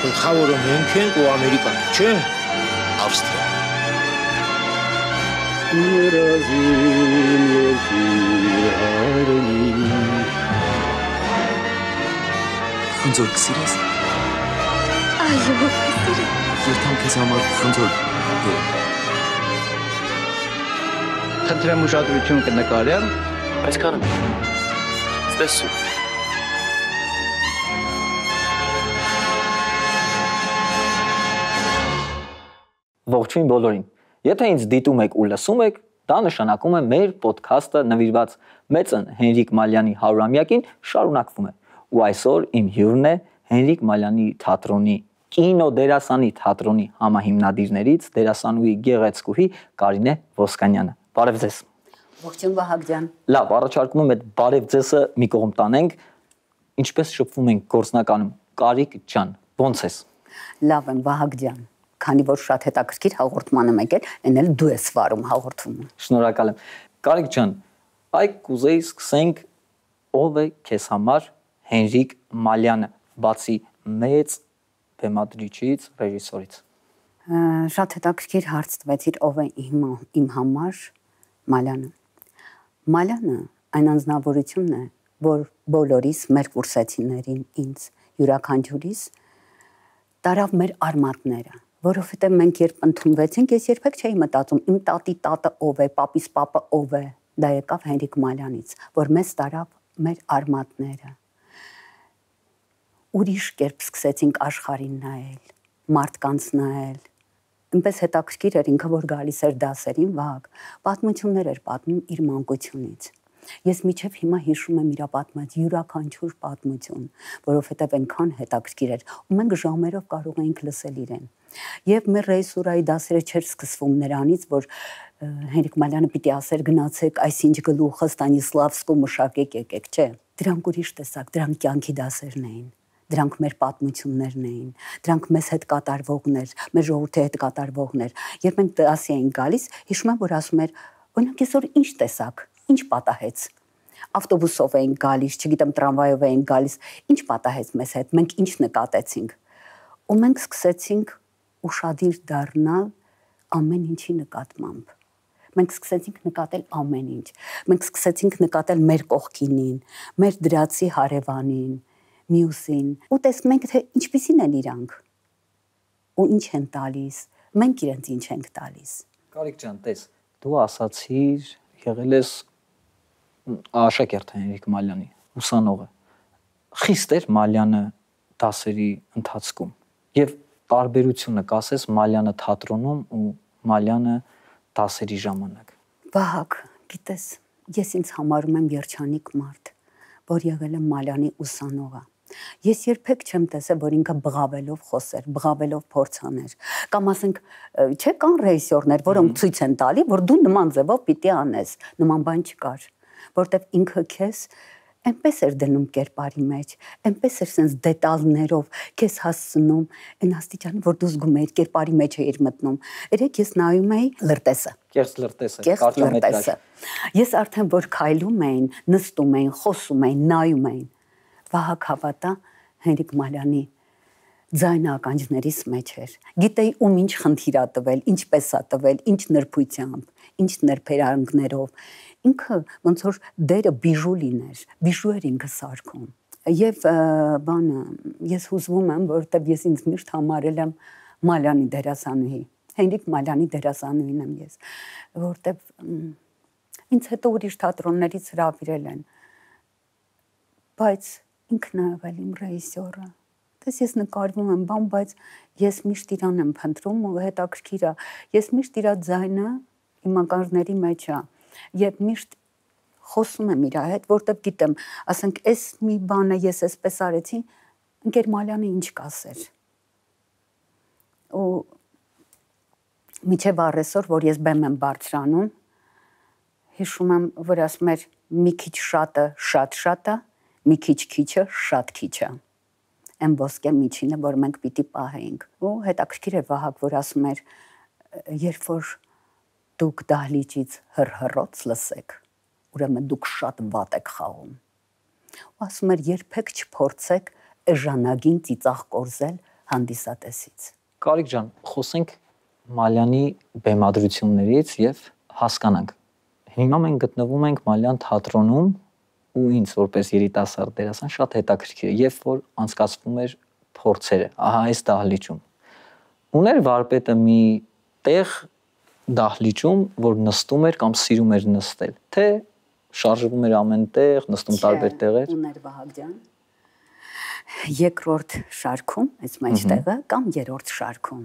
Գլխավորը մենք ենք ու Ամերիկան, չէ՞։ Ավստրիա։ Երազին երկիր հայրենի։ Խնձոր կսիրես։ Այո, կսիրեմ։ Երթամ քեզ համար խնձոր։ Խնդրեմ ուշադրություն կնկարեմ։ Այսքանը։ Ստեսու։ Ողջույն բոլորին։ Եթե ինձ դիտում եք ու լսում եք, դա նշանակում է մեր ոդքասթը նվիրված մեծն Հենրիկ Մալյանի 100-ամյակին շարունակվում է։ Ու այսօր իմ հյուրն է Հենրիկ Մալյանի թատրոնի կինոդերասանի թատրոնի համահիմնադիրներից դերասանուհի Գեղեցկուհի Կարինե Ոսկանյանը։ Բարև ձեզ։ Ողջույն Վահագ ջան։ Լավ, առաջարկում եմ այդ բարև ձեզը մի կողմ տանենք։ Ինչպես շփվում ենք գործնականում։ Կարիկ ջան, ո՞նց ես։ Լավ եմ Վահագ ջան։ Քանի որ շատ հետաքրքիր հաղորդման եմ եկել, այն էլ դու ես վարում հաղորդումը։ Շնորհակալ եմ։ Կարիկ ջան, այ կուզեի սկսենք ով է քեզ համար Հենրիկ Մալյանը, բացի մեծ բեմադրիչից, ռեժիսորից։ Շատ հետաքրքիր հարց տվեցիր, ով է իմ համար Մալյանը։ Մալյանը այն անձնավորությունն է, որ բոլորիս մեր կուրսեցիներին ինձ յուրաքանչյուրիս տարավ մեր արմատները, որովհետև մենք երբ ընդունվեցինք, ես երբեք չէի մտածում իմ տատի տատը ով է, պապիս պապը ով է, դա եկավ Հենրիկ Մալյանից, որ մեզ տարավ մեր արմատները։ Ուրիշ կերպ սկսեցինք աշխարհին նայել, մարդկանց նայել։ Այնպես հետաքրքիր էր ինքը, որ գալիս էր դասերին, Վահագ, պատմություններ էր պատմում իր մանկությունից։ Ես մինչև հիմա հիշում եմ իր պատմած յուրաքանչյուր պատմություն, որովհետև այնքան հետաքրքիր էր, ու մենք ժամերով կարող էինք լսել իրեն։ Եվ մեր ռեժիսուրայի դասերը չէր սկսվում նրանից, որ Հենրիկ Մալյանը պիտի ասեր գնացեք այսինչ գլուխը Ստանիսլավսկու մշակեք եկեք, չէ։ Դրանք ուրիշ տեսակ, դրանք կյանքի դասերն էին։ Դրանք մեր պատմություններն էին, դրանք մեզ հետ կատարվողներ, մեր ժողովրդի հետ կատարվողներ։ Երբ մենք դասի էինք գալիս, հիշում եմ, որ ասում էր, օրինակ այսօր ինչ տեսակ, ինչ պատահեց։ Ավտոբուսով էինք գալիս, չգիտեմ, տրամվայով էինք գալիս, ինչ պատահեց մեզ հետ, մենք ինչ նկատեցինք։ Ու մենք սկսեցինք ուշադիր դառնալ ամեն ինչի նկատմամբ։ Մենք սկսեցինք նկատել ամեն ինչ։ Մենք սկսեցինք նկատել մեր կողքինին, մեր դրացի հարևանին, մյուսին, ու տեսնում ենք, թե ինչպիսին են իրանք, ու ինչ են տալիս, մենք իրենց ինչ ենք տալիս։ Կարիկ ջան, տես, դու ասացիր, եղել ես աշակերտ Հենրիկ Մալյանի, ուսանողը։ Խիստ էր Մալյանը դասերի ընթացքում, եւ տարբերությունը կասես Մալյանը թատրոնում ու Մալյանը դասերի ժամանակ։ Վահագ, գիտես, ես ինձ համարում եմ երջանիկ մարդ, որ եղել եմ Մալյանի ուսանողը։ Ես երբեք չեմ տեսել, որ ինքը բղավելով խոսեր, բղավելով փորձաներ, կամ ասենք, չէ, կան ռեժիսորներ, որոնք ցույց են տալի, որ դու նման ձևով պիտի անես, նման բան չկար, որտեվ ինքը քեզ այնպես էր դնում կերպարի մեջ, այնպես էր sense դետալներով քեզ հասցնում, այն աստիճանի, որ դու զգում էիր կերպարի մեջ էիր մտնում։ Երեք ես նայում էի լրտեսը։ Կեղծ լրտեսը, կարտոմետրաժ։ Ես արդեն որ քայլում էին, նստում էին, խոսում էին, նայում էին։ Վահագ հավատա Հենրիկ Մալյանի ձայնականջներից մեջ էր։ Գիտեի ում ինչ խնդիր ա տվել, ինչպես ա տվել, ինչ նրբությամբ, ինչ նրբերանգներով։ Ինքը ոնց որ դերը բիժու լիներ, բիժու էր ինքը սարքում։ Եվ բանը, ես հուզվում եմ, որովհետև ես ինձ միշտ համարել եմ Մալյանի դերասանուհի։ Հենրիկ Մալյանի դերասանուհին եմ ես, որովհետև ինձ հետո ուրիշ թատրոններից հրավիրել են։ Բայց ինքն է եղել իմ ռեժիսորը։ Դες ես նկարվում եմ, բան, բայց ես միշտ իրան եմ փնտրում ու հետաքրքիր է։ Ես միշտ իր ձայնը իմ անկարների մեջ է եւ միշտ խոսում եմ իր հետ, որտեվ գիտեմ, ասենք, այս մի բանը ես էսպես արեցի, ընկեր Մալյանը ինչ կասեր։ Ու միջև առեսօր, որ ես բեմ եմ բարձրանում, հիշում եմ, որ ասում էր մի քիչ շատը շատ է, մի քիչ քիչը շատ քիչ է։ Այն ոսկե միջինը, որ մենք պիտի պահենք։ Ու հետաքրքիր է Վահագ, որ ասում էր, երբ որ դուք դահլիճից հռհռոց լսեք, ուրեմն դուք շատ վատ եք խաղում։ Ու ասում էր, երբեք չփորձեք էժանագին ծիծաղ կորզել հանդիսատեսից։ Կարիկ ջան, խոսենք Մալյանի բեմադրություններից եւ հասկանանք։ Հիմա մենք գտնվում ենք Մալյան թատրոնում ու ինձ որպես երիտասարդ դերասան շատ հետաքրքիր է, երբ որ անցկացվում էր փորձերը, ահա այս դահլիճում։ Ուներ վարպետը մի տեղ դահլիճում, որ նստում էր կամ սիրում էր նստել, թե շարժվում էր ամեն տեղ, նստում տարբեր տեղեր։ Ուներ Վահագ ջան։ Երկրորդ շարքում, այս մեջտեղը կամ երրորդ շարքում։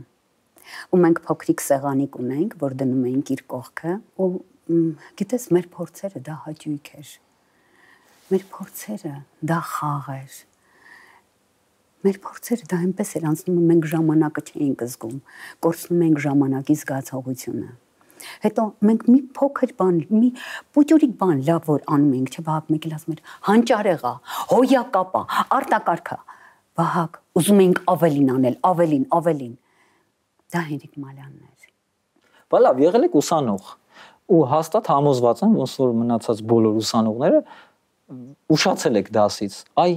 Ու մենք փոքրիկ սեղանիկ ունենք, որ դնում էինք իր կողքը, ու գիտես, մեր փորձերը դա հաճույք էր։ Մեր փորձերը դա խաղ էր։ Մեր փորձերը դա այնպես էր անցնում, մենք ժամանակը չէինք զգում, կորցնում ենք ժամանակի զգացողությունը։ Հետո մենք մի փոքր բան, մի պուճուրիկ բան լավ որ անում ենք, չէ՞ Վահագ, մեկ էլ ասում էր հանճարեղա, հոյակապա, արտակարգա։ Վահագ, ուզում ենք ավելին անել, ավելին։ Դա Հենրիկ Մալյանն էր։ Բա լավ, եղել եք ուսանող ու հաստատ համոզված եմ, ոնց որ մնացած բոլոր ուսանողները ուշացել եք դասից։ Այ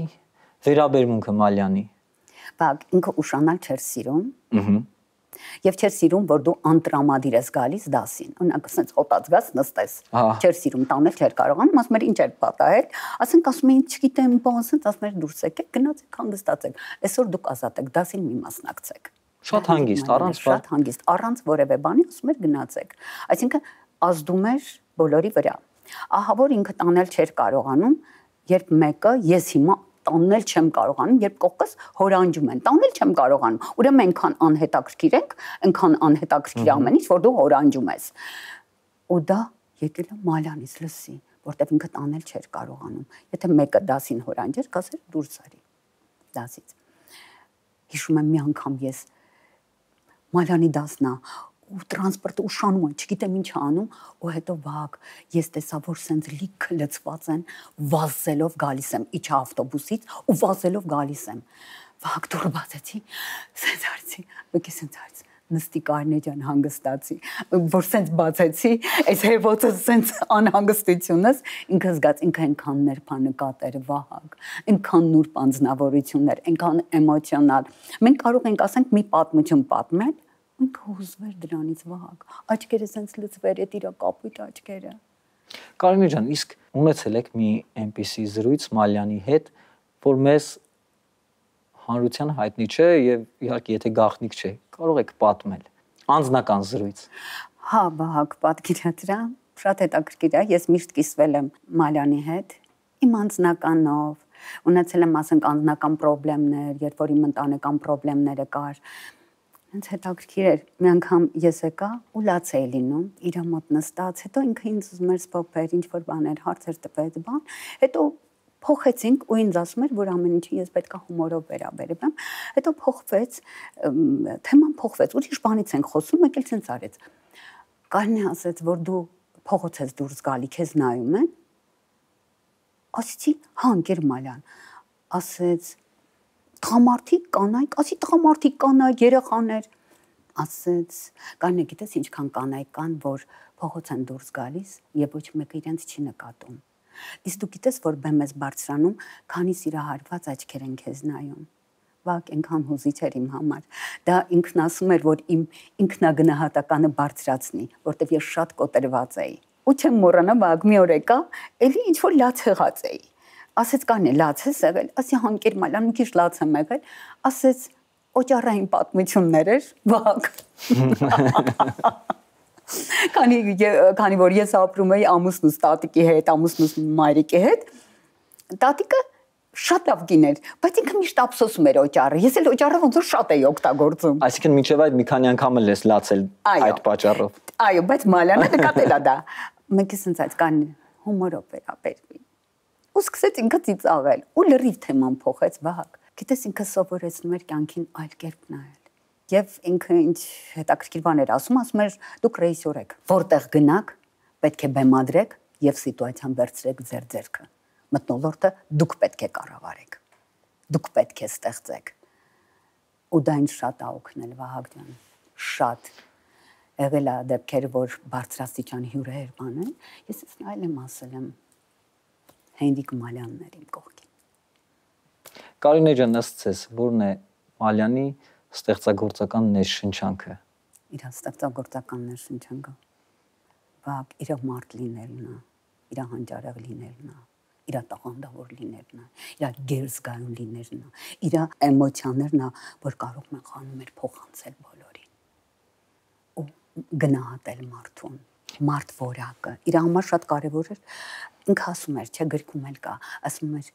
վերաբերմունքը Մալյանի։ Վահագ, ինքը ուշանալ չէր սիրում։ Եվ չէր սիրում, որ դու անտրամադիր ես գալիս դասին։ Օրինակ, ասենց հոտած գաս նստես։ Չէր սիրում, տանել չէր կարողանում, ասում էր ինչ էր պատահել, ասենք ասում էին, չգիտեմ, բանսից, ասում էր դուրս եկեք, գնացեք հանգստացեք։ Այսօր դուք ազատ եք, դասին մի մասնակցեք։ Շատ հանգիստ, առանց որևէ բանի, ասում էր գնացեք։ Այսինքն ազդում էր բոլորի վրա։ Ահա որ ինքը տանել չէր կարողանում, երբ մեկը ես հիմա տանել չեմ կարողանում, երբ կողքս հորանջում են, տանել չեմ կարողանում։ Ուրեմն այնքան անհետաքրքիր ենք, այնքան անհետաքրքիր ամեն ինչ, որ դու հորանջում ես։ Ու դա եկել է Մալյանից լսի, որտեղ ինքը տանել չէր կարողանում։ Եթե մեկը դասին հորանջեր, կասեր դուրս արի դասից։ Հիշում եմ մի անգամ ես Մալյանի դասնա ու տրանսպորտը ուշանում են, չգիտեմ ինչ անում, ու հետո Վահագ, ես տեսա, որ սենց լիքը լցված են, վազելով գալիս եմ, իջա ավտոբուսից ու վազելով գալիս եմ։ Վահագ դուռը բացեցի, սենց արեցի, եկի սենց արեցի, նստի Կարինե ջան հանգստացի, որ սենց բացեցի, այս հեվոցը սենց անհանգստությունս, ինքը զգաց, ինքը այնքան ներբանկատ էր Վահագ, այնքան նուրբ անձնավորություններ, այնքան էմոցիոնալ։ Մենք կարող ենք ասենք մի պատմություն պատմել, ինքը հուզվեր դրանից Վահագ, աչքերը սենց լցվեր, այդ իր կապույտ աչքերը։ Կարինե ջան, իսկ ունեցել եք մի այնպիսի զրույց Մալյանի հետ, որ մեզ հանրության հայտնի չէ եւ իհարկե եթե գաղտնիք չէ, կարող եք պատմել անձնական զրույց։ Հա, Վահագ, պատկերացրա, շատ հետաքրքիր է, ես միշտ կիսվել եմ Մալյանի հետ, իմ անձնականով, ունեցել եմ ասենք անձնական խնդիրներ, երբ որ իմ ընտանեկան խնդիրները կար։ Հենց հետաքրքիր էր, մի անգամ ես եկա ու լաց էի լինում, իր մոտ նստած, հետո ինքը ինձ ուզում էր սփոփել, ինչ որ բաներ, հարցեր տվեց, բան, հետո փոխեցինք ու ինձ ասում էր, որ ամեն ինչի ես պետքա հումորով վերաբերեմ, հետո փոխվեց, թեման փոխվեց, ուրիշ բանից ենք խոսում, եկել ցենց արեց։ Կարինե ասեց, որ դու փողոց ես դուրս գալի, քեզ նայում են։ Ասեցի, հա, ընկեր Մալյան, ասեց տղամարդիկ կանայք, ասի տղամարդիկ կանայք, երեխաներ, ասեց, Կարինե, գիտես ինչքան կանայք կան, որ փողոց են դուրս գալիս եւ ոչ մեկը իրենց չի նկատում։ Իսկ դու գիտես, որ բեմ ես բարձրանում, քանի սիրահարված աչքեր են քեզ նայում։ Վակ այնքան հուզիչ էր իմ համար։ Դա ինքն ասում էր, որ իմ ինքնագնահատականը բարձրացնի, որտեվ ես շատ կոտրված էի։ Ու չեմ մոռանա, Վակ մի օր եկա, էլի ինչ որ լաց եղած էի։ Ասեց Կարինե, լաց ես եղել, ասի հանկեր Մալյան, մի քիչ լաց եմ եղել, ասեց օճառային պատմություններ էր, Վահագ։ Քանի որ ես ապրում էի ամուսնուս տատիկի հետ, ամուսնուս մայրիկի հետ, տատիկը շատ լավ կին էր, բայց ինքը միշտ ափսոսում էր օճառը, ես էլ օճառը ոնց որ շատ էի օգտագործում։ Այսինքն մինչև այդ մի քանի անգամ էլ ես լացել այդ պատճառով։ Այո, բայց Մալյանը նկատել է դա։ Մենք ասենց այդ կան հումորով վերաբերվի։ Ու սկսեց ինքը ծիծաղել, ու լրիվ թեման փոխեց Վահագ։ Գիտես ինքը սովորեցնում էր կյանքին այլ կերպ նայել։ Եվ ինքը ինչ հետաքրքիր բաներ ասում էր, դուք ռեժիսոր եք, որտեղ գնաք, պետք է բեմադրեք եւ սիտուացիան վերցրեք ձեր ձեռքը։ Մթնոլորտը դուք պետք է կառավարեք։ Դուք պետք է ստեղծեք։ Ու դա ինձ շատ ա օգնել Վահագ ջան, շատ։ Եղել է դեպքեր, որ բարձրաստիճան հյուրեր բանել, ես նայել եմ ասել եմ Հենրիկ Մալյանն էր իմ կողքին։ Կարինե ջան, ըստ ձեզ, որն է Մալյանի ստեղծագործական ներշնչանքը։ Իր ստեղծագործական ներշնչանքը բակ իր մարդ լինելն է, իր հանճարեղ լինելն է, իր տաղանդավոր լինելն է, իր գերզգայուն լինելն է, իր էմոցիաներն է, որ կարող են խանում էր փոխանցել բոլորին ու գնահատել մարդուն, մարդ որակը։ Իր համար շատ կարևոր էր, ինքը ասում էր, չէ, գրքում էլ կա, ասում էր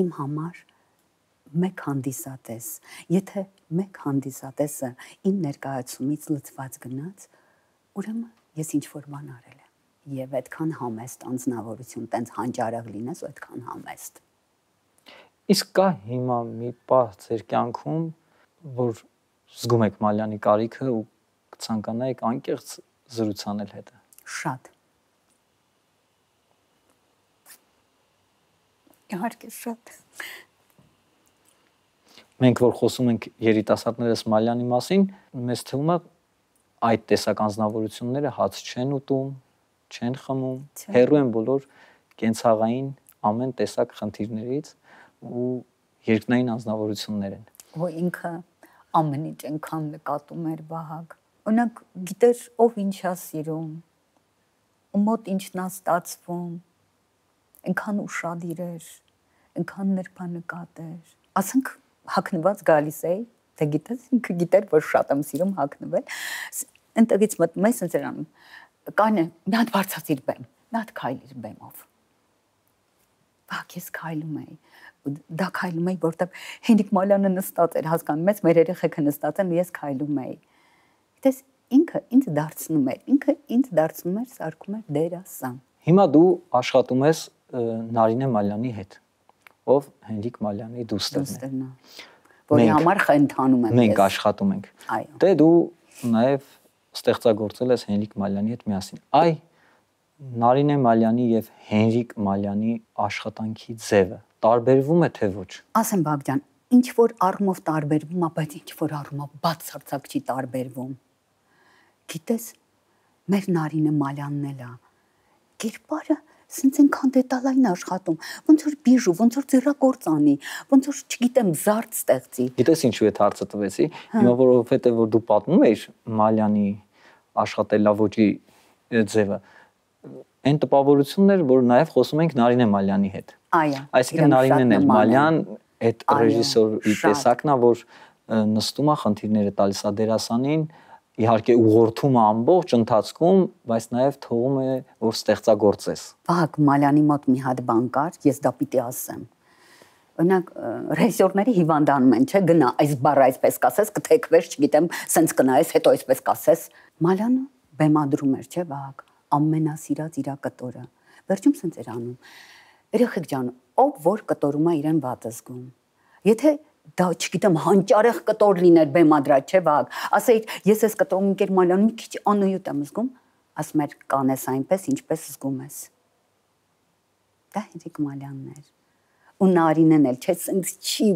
իմ համար մեկ հանդիսատես, եթե մեկ հանդիսատեսը իմ ներկայացումից լծված գնաց, ուրեմն ես ինչ-որ բան արել եմ։ Եվ այդքան համեստ անձնավորություն, տենց հանճարեղ լինես, այդքան համեստ։ Իսկ կա հիմա մի պահ ձեր կյանքում, որ զգում եք Մալյանի կարիքը ու կցանկանայիք անկեղծ զրուցանել հետը։ Շատ։ Իհարկե շատ։ Մենք որ խոսում ենք երիտասարդներս Մալյանի մասին, մեզ թվում է այդ տեսակ անձնավորությունները հաց չեն ուտում, չեն խմում, հեռու են բոլոր կենցաղային ամեն տեսակ խնդիրներից ու երկնային անձնավորություններ են։ Ու ինքը ամեն ինչ այնքան նկատում էր Վահագ։ Օրինակ գիտեր ով ինչ է սիրում, ու մոտ ինչն է ստացվում, այնքան ուշադիր էր, այնքան նրբանկատ էր։ Ասենք հագնված գալիս էի, դե գիտես, ինքը գիտեր, որ շատ եմ սիրում հագնվել։ Ընտեղից մտնում ես ընծերանում, կանը մի հատ բարձացիր բեմ, մի հատ քայլիր բեմով։ Բակ ես քայլում էի, դա քայլում էի, որտեղ Հենրիկ Մալյանը նստած էր, հասկանում ես, մեր երեխեքը նստած են ու ես քայլում էի։ Գիտես, ինքը ինձ դարձնում էր, սարքում էր դերասան։ Հիմա դու աշխատում ես Նարինե Մալյանի հետ, ով Հենրիկ Մալյանի դուստերն է, որի համար խնդանում եմ ես։ Մենք աշխատում ենք։ Այո։ Դե դու նաև ստեղծագործել ես Հենրիկ Մալյանի հետ միասին։ Այ Նարինե Մալյանի եւ Հենրիկ Մալյանի աշխատանքի ձևը տարբերվում է թե ոչ։ Ասեմ Բաղջան, ինչ որ առումով տարբերվում է, բայց ինչ որ առումով բացարձակ չի տարբերվում։ Գիտես, մեր Նարինե Մալյանն էլ է։ Կերպարը սենց այնքան դետալային աշխատում, ոնց որ բիժու, ոնց որ ձեռագործ անի, ոնց որ չգիտեմ զարդ ստեղծի։ Գիտես ինչու է հարցը տվեցի, հիմա որովհետեւ որ դու պատմում ես Մալյանի աշխատելավոճի ձևը, այն տպավորությունն էր, որ նաև խոսում ենք Նարինե Մալյանի հետ։ Այո։ Այսինքն Նարինեն էլ Մալյան այդ ռեժիսորի տեսակն է, որ նստում է խնդիրները տալիս է դերասանին, իհարկե ուղղորդում է ամբողջ ընթացքում, բայց նաև թողում է որ ստեղծագործես։ Վահագ Մալյանի մոտ մի հատ բան կար, ես դա պիտի ասեմ։ Օրինակ ռեժիսորների հիվանդանում են, չէ, գնա այս բառը այսպես կասես, կթեքվես, չգիտեմ, սենց կնայես, հետո այսպես կասես։ Մալյանը բեմադրում էր, չէ, Վահագ, ամենասիրած իր կտորը։ Վերջում սենց էր անում։ Երեխեք ջան, ով որ կտորում է իրեն վատ զգում։ Եթե դա չգիտեմ հանճարեղ կտոր լիներ բեմադրած, չէ, Վահագ, ասեիր, ես ես կտորում ինքեր Մալյանը մի քիչ անոյոտ եմ զգում, ասում էր կանես այնպես, ինչպես զգում ես։ Դա Հենրիկ Մալյանն էր։ Ու Նարինեն էլ, չէ, սենց չի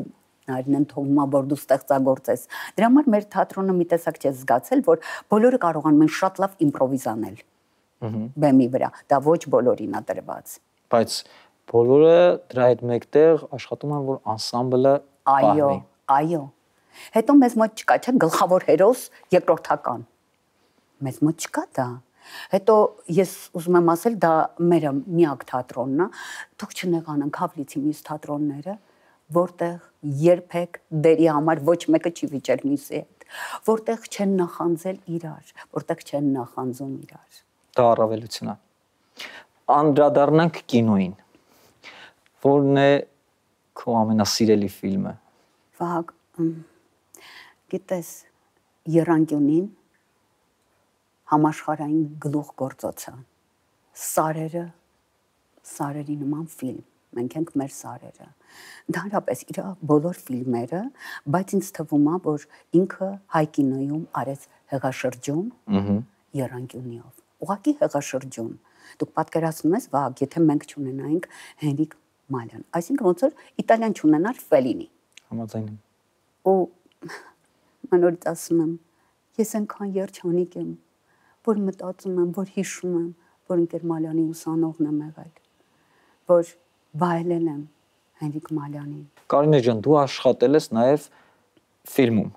Նարինեն թողում է, որ դու ստեղծագործես։ Դրա համար մեր թատրոնը մի տեսակ չէ զգացել, որ բոլորը կարողանում են շատ լավ իմպրովիզ անել։ Բեմի վրա, դա ոչ բոլորին է տրված։ Բայց բոլորը դրա հետ մեկտեղ աշխատում են, որ անսամբլը Այո, այո։ Հետո մեզ մոտ չկա, չէ, գլխավոր հերոս, երկրորդական։ Մեզ մոտ չկա դա։ Հետո ես ուզում եմ ասել, դա մեր միակ թատրոնն է, թող չնեղանանք Հավլիցի մյուս թատրոնները, որտեղ երբեք դերի համար ոչ մեկը չի վիճել մյուսի հետ, որտեղ չեն նախանձել իրար, որտեղ չեն նախանձում իրար։ Դա առավելություն է։ Անդրադառնանք կինոյին։ Որն է քո ամենասիրելի ֆիլմը։ Վահագ, գիտես, Եռանկյունին համաշխարհային գլուխ գործոցը, Սարերի նման ֆիլմ, մենք ենք մեր Սարերը։ Ընդհանրապես իր բոլոր ֆիլմերը, բայց ինձ թվում է, որ ինքը հայ կինոյում արեց հեղաշրջում Եռանկյունիով։ Ուղղակի հեղաշրջում։ Դուք պատկերացնում եք, Վահագ, եթե մենք չունենայինք Հենրիկ Մալյան, այսինքն ոնց որ Իտալիան չունենար Ֆելինի։ Համաձայն եմ։ Ու մանորից ասում եմ, ես այնքան երջանիկ եմ, որ մտածում եմ, որ հիշում եմ, որ ընկեր Մալյանի ուսանողն եմ եղել, որ վայելել եմ Հենրիկ Մալյանին։ Կարինե ջան, դու աշխատել ես նաև ֆիլմում։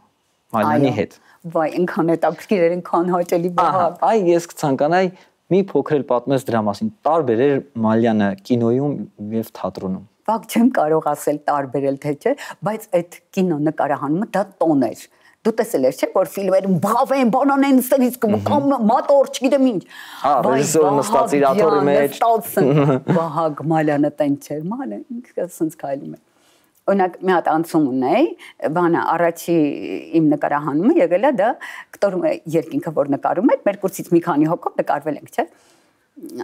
Մալյանի հետ։ Վայ, ինքան հետաքրքիր էր, ինքան հաճելի բաղ։ Այ ես կցանկանայի մի փոքր պատմես դրա մասին։ Տարբեր էր Մալյանը կինոյում եւ թատրոնում։ Բաղ չեմ կարող ասել տարբերել թե չէ, բայց այդ կինո նկարահանումը դա տոն էր։ Դու տեսել ես չէ, որ ֆիլմերում բաղ են, բանան են, ստից կամ մատոր, չգիտեմ ինչ։ Ռեժիսորը նստած իր աթոռի մեջ։ Վահագ Մալյանը տենց չէր, Մալը ինքը ասենց քայլում է։ Օրինակ մի հատ անցում ունեի, բանը առաջի իմ նկարահանումը եղել է դա կտորում է երկինքը, որ նկարում է, մեր կուրսից մի քանի հոգով նկարվել ենք, չէ։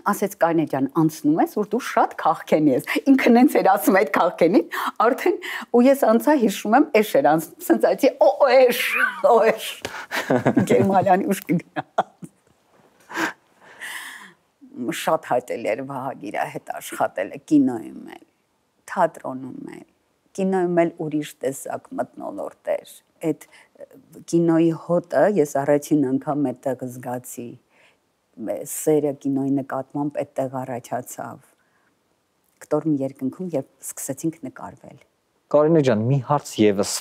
Ասեց Կարինե ջան, անցնում ես, որ դու շատ քաղքենի ես։ Ինքն ինձ էր ասում այդ քաղքենին, արդեն ու ես անցա հիշում եմ, էշ էր անցնում, սենց այդի օեշ։ Գերմանիանի ուշքի գնա։ Շատ հաճելի էր Վահագ իր հետ աշխատելը կինոյում էլ, թատրոնում էլ, կինոյում էլ ուրիշ տեսակ մթնոլորտ էր։ Այդ կինոյի հոտը ես առաջին անգամ այդտեղ զգացի։ Սերը կինոյի նկատմամբ այդտեղ առաջացավ։ Կտորում երկնքում, երբ սկսեցինք նկարվել։ Կարինե ջան, մի հարց եւս,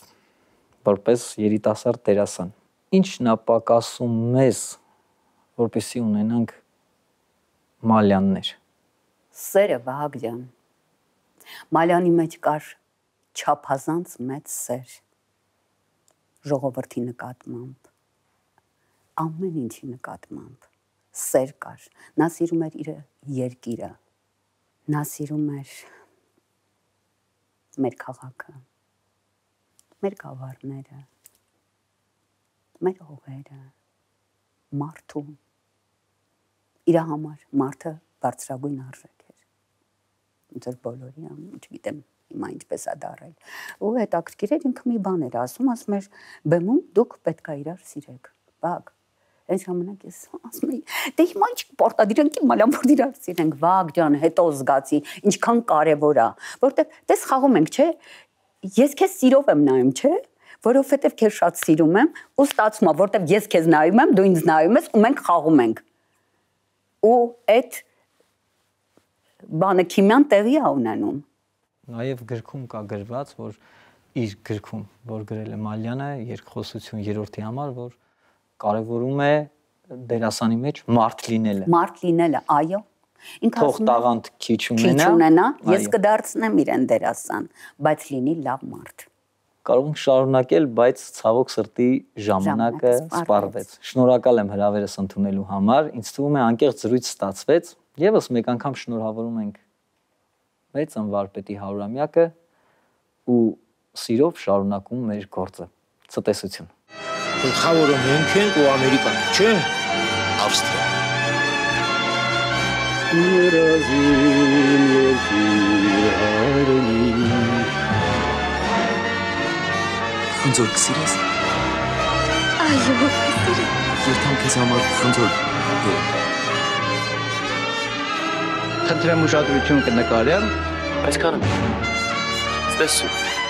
որպես երիտասարդ դերասան։ Ինչն է պակասում մեզ, որպեսզի ունենանք Մալյաններ։ Սերը Վահագ ջան։ Մալյանի մեջ կար չափազանց մեծ սեր։ Ժողովրդի նկատմամբ, ամեն ինչի նկատմամբ սեր կար։ Նա սիրում էր իր երկիրը, նա սիրում էր մեր քաղաքը, մեր գավառները, մեր հողերը, մարդու։ Իր համար մարդը բարձրագույն արժեք էր։ Ձեր բոլորի, չգիտեմ հիմա ինչպես է դարել։ Ու հետաքրքիր էր ինքը մի բան էր ասում էր բեմում դուք պետք է իրար սիրեք։ Բաղ Այս ժամանակ ես ասում եի, դե հիմա ինչ պարտադիր ենք Մալյան որ իրար սիրենք, Վահագ ջան, հետո զգացի, ինչքան կարևոր է, որտեղ դες խաղում ենք, չէ։ Ես քեզ սիրով եմ նայում, չէ, որովհետև քեզ շատ սիրում եմ, ու ստացվում է, որտեղ ես քեզ նայում եմ, դու ինձ նայում ես, ու մենք խաղում ենք։ Ու այդ բանը քիմիան տեղի է ունենում։ Նաև գրքում կա գրված, որ իր գրքում, որ գրել է Մալյանը, երկխոսություն երրորդի համար, որ կարևորում է դերասանի մեջ մարդ լինելը։ Մարդ լինելը, այո։ Ինքը թող տաղանդ քիչ ունենա, ես կդարձնեմ իրեն դերասան, բայց լինի լավ մարդ։ Կարող ենք շարունակել, բայց ցավոք սրտի ժամանակը սպառվեց։ Շնորհակալ եմ հրավերս ընդունելու համար։ Ինձ թվում է անկեղծ զրույց ստացվեց։ Եվս մեկ անգամ շնորհավորում ենք մեծ անվարպետի 100-ամյակը ու սիրով շարունակում մեր գործը։ Ցտեսություն։ Գլխավորը մենք ենք ու Ամերիկան, չէ՞։ Ավստրիա։ Երազին երկիր հայրենի Խնձոր կսիրես։ Այո, կսիրեմ։ Երթամ քեզ համար խնձոր։ Խնդրեմ ուշադրություն կնկարեմ։ Այսքանը։ Ստեսու։